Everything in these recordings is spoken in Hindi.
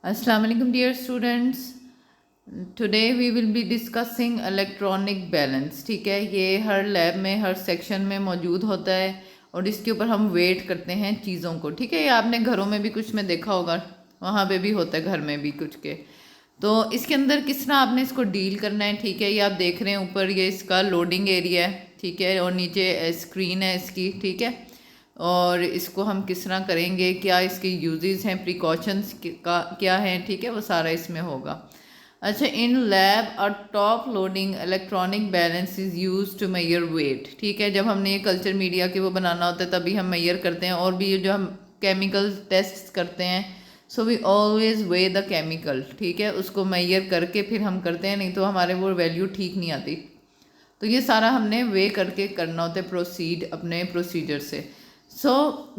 Assalamu alaikum dear students. Today we will be discussing electronic balance. ठीक है, ये हर लैब में हर सेक्शन में मौजूद होता है और इसके ऊपर हम वेट करते हैं चीज़ों को। ठीक है, ये आपने घरों में भी कुछ में देखा होगा, वहाँ पे भी होता है, घर में भी कुछ के। तो इसके अंदर किस तरह आपने इसको डील करना है। ठीक है, ये आप देख रहे हैं ऊपर ये इसका लोडिंग एरिया है। ठीक है, और नीचे स्क्रीन है इसकी। ठीक है, और इसको हम किस तरह करेंगे, क्या इसके यूजेस हैं, प्रिकॉशंस का क्या हैं। ठीक है, वो सारा इसमें होगा। अच्छा, in lab a top loading electronic balance is use to measure weight. ठीक है, जब हमने ये कल्चर मीडिया के वो बनाना होता है तभी हम मेयर करते हैं, और भी ये जो हम केमिकल टेस्ट करते हैं, so we always weigh the chemical. ठीक है, उसको मेयर करके फिर हम करते हैं, नहीं तो हमारे वो वैल्यू ठीक नहीं आती। तो ये सारा हमने वे करके करना होता है, प्रोसीड अपने प्रोसीजर से। So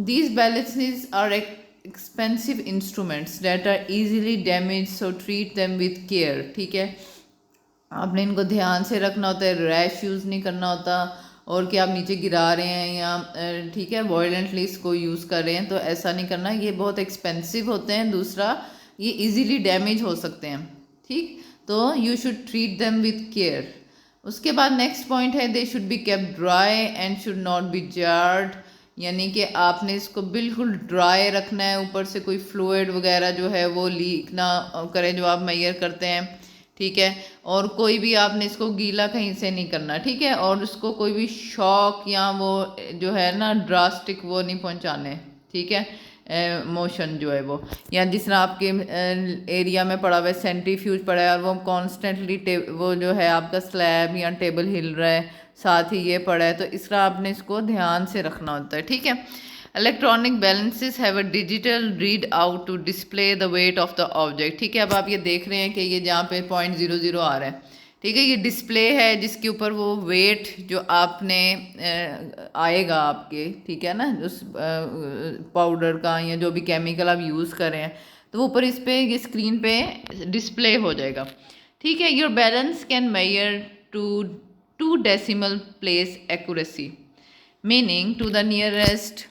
these balances are expensive instruments that are easily damaged, so treat them with care। ठीक है, आपने इनको ध्यान से रखना होता है, रैश यूज़ नहीं करना होता, और कि आप नीचे गिरा रहे हैं या ठीक है वायलेंटली इसको यूज़ कर रहे हैं, तो ऐसा नहीं करना। ये बहुत एक्सपेंसिव होते हैं। दूसरा, ये इजीली डैमेज हो सकते हैं। ठीक, तो you should treat them with care. उसके बाद नेक्स्ट पॉइंट है, they should be kept dry and should not be jawed. यानी कि आपने इसको बिल्कुल ड्राई रखना है, ऊपर से कोई फ्लूइड वगैरह जो है वो लीक ना करे जो आप मेयर करते हैं। ठीक है, और कोई भी आपने इसको गीला कहीं से नहीं करना। ठीक है, और उसको कोई भी शॉक या वो जो है ना ड्रास्टिक वो नहीं पहुंचाने। ठीक है, मोशन जो है वो, या जिस तरह आपके एरिया में पड़ा हुआ है सेंट्रीफ्यूज पड़ा है और वो कॉन्स्टेंटली वो जो है आपका स्लैब या टेबल हिल रहा है, साथ ही ये पड़ा है, तो इस तरह आपने इसको ध्यान से रखना होता है। ठीक है, electronic balances have a digital read out to display the weight of the object. ठीक है, अब आप ये देख रहे हैं कि ये जहाँ पे 0.00 आ रहा है। ठीक है, ये डिस्प्ले है जिसके ऊपर वो वेट जो आपने आएगा आपके, ठीक है ना, उस पाउडर का या जो भी केमिकल आप यूज़ कर रहे हैं, तो वो ऊपर इस पे ये स्क्रीन पे डिस्प्ले हो जाएगा। ठीक है, your balance can measure to 2 decimal place accuracy, meaning to the nearest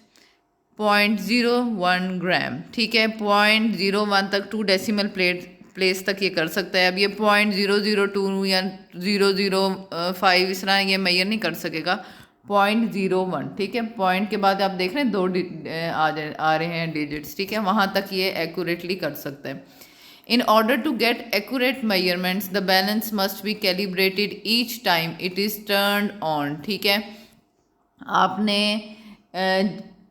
0.01 gram. ठीक है, 0.01 तक 2 डेसिमल प्लेस तक ये कर सकता है। अब ये 0.002 या 0.005 इस तरह ये मेजर नहीं कर सकेगा। 0.01, ठीक है, पॉइंट के बाद आप देख रहे हैं 2 आ रहे हैं डिजिट्स। ठीक है, वहाँ तक ये एक्यूरेटली कर सकता है। In order to get accurate measurements, the balance must be calibrated each time it is turned on। ठीक है, आपने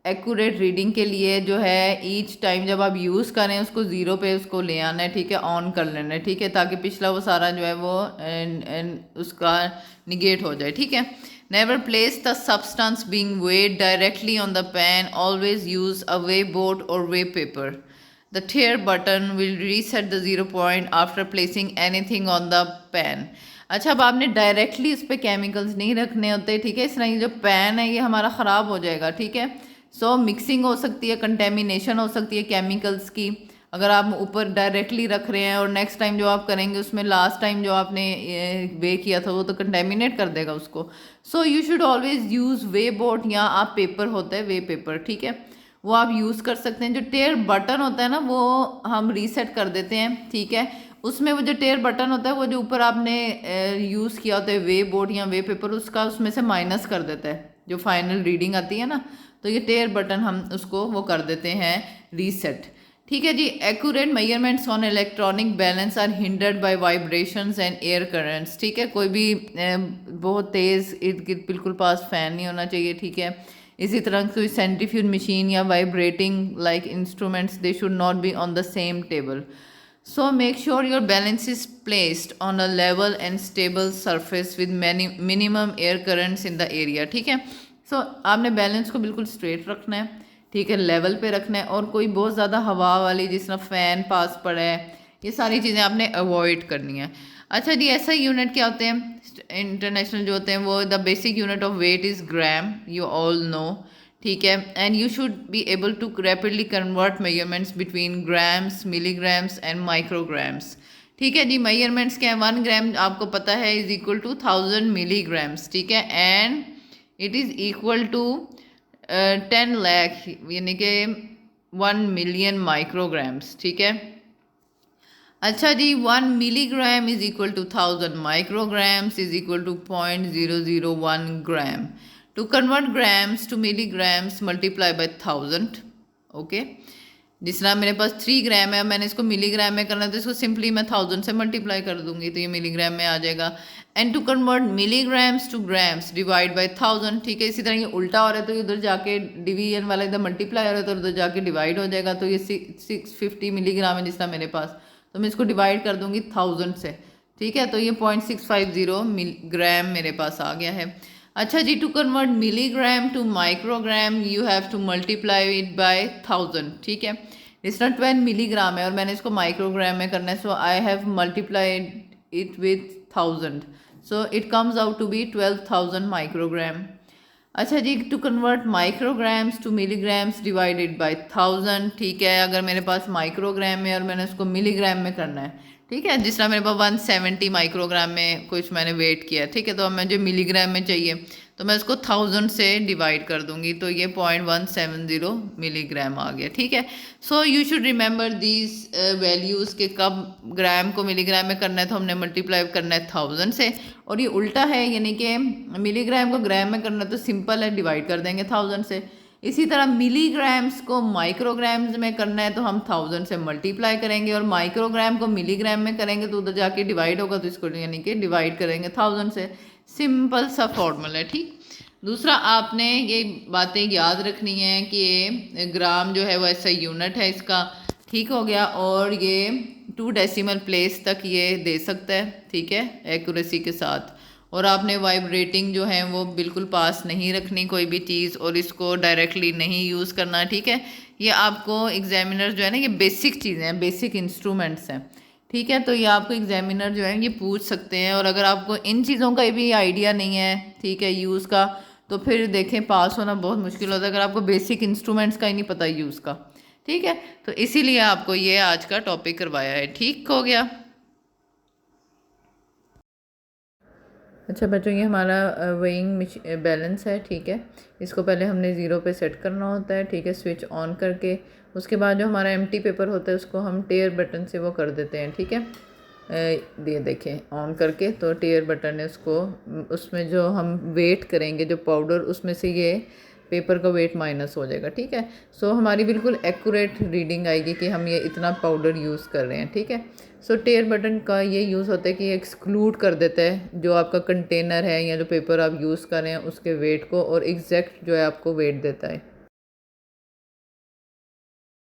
एक्यूरेट रीडिंग के लिए जो है ईच टाइम जब आप यूज़ करें उसको ज़ीरो पे उसको ले आना है। ठीक है, ऑन कर लेना है। ठीक है, ताकि पिछला वो सारा जो है वो उसका निगेट हो जाए। ठीक है, never place the substance being weighed directly on the pan, always use a weigh board और weigh paper. The tear button will reset the 0 point after placing anything on the pan। अच्छा, अब आपने डायरेक्टली उस पर केमिकल्स नहीं रखने होते। ठीक है, इस तरह ये जो पैन है ये हमारा ख़राब हो जाएगा। ठीक है, सो मिक्सिंग हो सकती है, कंटेमिनेशन हो सकती है केमिकल्स की, अगर आप ऊपर डायरेक्टली रख रहे हैं और नेक्स्ट टाइम जो आप करेंगे उसमें लास्ट टाइम जो आपने वे किया था वो तो कंटेमिनेट कर देगा उसको। So you should always use way board या आप पेपर होता है वे पेपर। ठीक है, वो आप यूज़ कर सकते हैं। जो टेयर बटन होता है ना वो हम रीसेट कर देते हैं। ठीक है, उसमें वो जो टेयर बटन होता है वो जो ऊपर आपने यूज़ किया होता है वे बोर्ड या वे पेपर, उसका उसमें से माइनस कर देता है जो फाइनल रीडिंग आती है ना, तो ये टेयर बटन हम उसको वो कर देते हैं रीसेट। ठीक है जी, accurate measurements on electronic balance are hindered by vibrations and air currents. ठीक है, कोई भी बहुत तेज़ इर्द गिर्द बिल्कुल पास फैन नहीं होना चाहिए। ठीक है, इसी तरह कोई सेंट्रीफ्यूज मशीन या vibrating like instruments, they should not be on the same table. So make sure your balance is placed on a level and stable surface with minimum air currents in the area. ठीक है, सो आपने बैलेंस को बिल्कुल स्ट्रेट रखना है। ठीक है, लेवल पे रखना है, और कोई बहुत ज़्यादा हवा वाली जिस तरह फ़ैन पास पड़ा है, ये सारी चीज़ें आपने अवॉइड करनी है। अच्छा जी, ऐसा यूनिट क्या होते हैं इंटरनेशनल जो होते हैं, वो the basic unit of weight is gram, you all know. ठीक है, and you should be able to rapidly convert measurements between grams, milligrams and micrograms. ठीक है जी, मेजरमेंट्स क्या है, 1 ग्राम आपको पता है इज इक्वल टू 1000 मिलीग्राम्स। ठीक है, and it is equal to 10 lakh यानी कि 1 मिलियन माइक्रोग्राम्स। ठीक है, अच्छा जी, 1 milligram is equal to 1000 micrograms is equal to 0.001 gram. To convert grams to milligrams multiply by 1000। Okay, जिस तरह मेरे पास 3 ग्राम है, मैंने इसको मिलीग्राम में करना है तो इसको सिंपली मैं 1000 से मल्टीप्लाई कर दूंगी तो ये मिलीग्राम में आ जाएगा। And to convert milligrams to grams divide by 1000। ठीक है, इसी तरह ये उल्टा हो रहा है तो उधर जाके डिवीजन वाला इधर मल्टीप्लाई हो रहा है तो उधर जाके डिवाइड हो जाएगा। तो ये 650 मिलीग्राम है जिस तरह मेरे पास, तो मैं इसको डिवाइड कर दूंगी 1000 से। ठीक है, तो ये 0.650 ग्राम मेरे पास आ गया है। अच्छा जी, to convert milligram to microgram you have to multiply it by 1000। ठीक है, इस तरह 12 मिलीग्राम है और मैंने इसको माइक्रोग्राम में करना है, so I have multiplied it with 1000, so it comes out to be 12,000 microgram. अच्छा जी, to convert micrograms to milligrams divided by 1000। ठीक है, अगर मेरे पास माइक्रोग्राम में और मैंने उसको मिलीग्राम में करना है, ठीक है, जिस तरह मेरे पास 170 माइक्रोग्राम में कुछ मैंने वेट किया, ठीक है, तो अब मुझे मिलीग्राम में चाहिए तो मैं इसको 1000 से डिवाइड कर दूंगी तो ये 0.170 मिलीग्राम आ गया। ठीक है, so you should remember these values के कब ग्राम को मिलीग्राम में करना है तो हमने मल्टीप्लाई करना है 1000 से, और ये उल्टा है यानी कि मिलीग्राम को ग्राम में करना तो सिंपल है, डिवाइड कर देंगे 1000 से। इसी तरह मिलीग्राम्स को माइक्रोग्राम्स में करना है तो हम 1000 से मल्टीप्लाई करेंगे, और माइक्रोग्राम को मिलीग्राम में करेंगे तो उधर जाके डिवाइड होगा तो इसको यानी कि डिवाइड करेंगे 1000 से। सिंपल सा फॉर्मूला है। ठीक, दूसरा आपने ये बातें याद रखनी है कि ग्राम जो है वो ऐसा यूनिट है इसका, ठीक हो गया, और ये 2 डेसिमल प्लेस तक ये दे सकता है। ठीक है, एक्यूरेसी के साथ, और आपने वाइब्रेटिंग जो है वो बिल्कुल पास नहीं रखनी कोई भी चीज़, और इसको डायरेक्टली नहीं यूज़ करना। ठीक है, ये आपको एग्जामिनर जो है ना, ये बेसिक चीज़ें हैं, बेसिक इंस्ट्रूमेंट्स हैं। ठीक है, तो ये आपको एग्जामिनर जो है ये पूछ सकते हैं, और अगर आपको इन चीज़ों का भी आइडिया नहीं है, ठीक है, यूज़ का, तो फिर देखें पास होना बहुत मुश्किल होता है अगर आपको बेसिक इंस्ट्रूमेंट्स का ही नहीं पता यूज़ का। ठीक है, तो इसीलिए आपको ये आज का टॉपिक करवाया है। ठीक हो गया। अच्छा बच्चों, ये हमारा वेइंग बैलेंस है। ठीक है, इसको पहले हमने ज़ीरो पे सेट करना होता है। ठीक है, स्विच ऑन करके उसके बाद जो हमारा एम्प्टी पेपर होता है उसको हम टेयर बटन से वो कर देते हैं। ठीक है, ये देखें ऑन करके तो टेयर बटन है, उसको उसमें जो हम वेट करेंगे जो पाउडर, उसमें से ये पेपर का वेट माइनस हो जाएगा। ठीक है, सो हमारी बिल्कुल एक्यूरेट रीडिंग आएगी कि हम ये इतना पाउडर यूज़ कर रहे हैं। ठीक है, सो टेयर बटन का ये यूज़ होता है कि ये एक्सक्लूड कर देता है जो आपका कंटेनर है या जो पेपर आप यूज़ कर रहे हैं उसके वेट को, और एग्जैक्ट जो है आपको वेट देता है।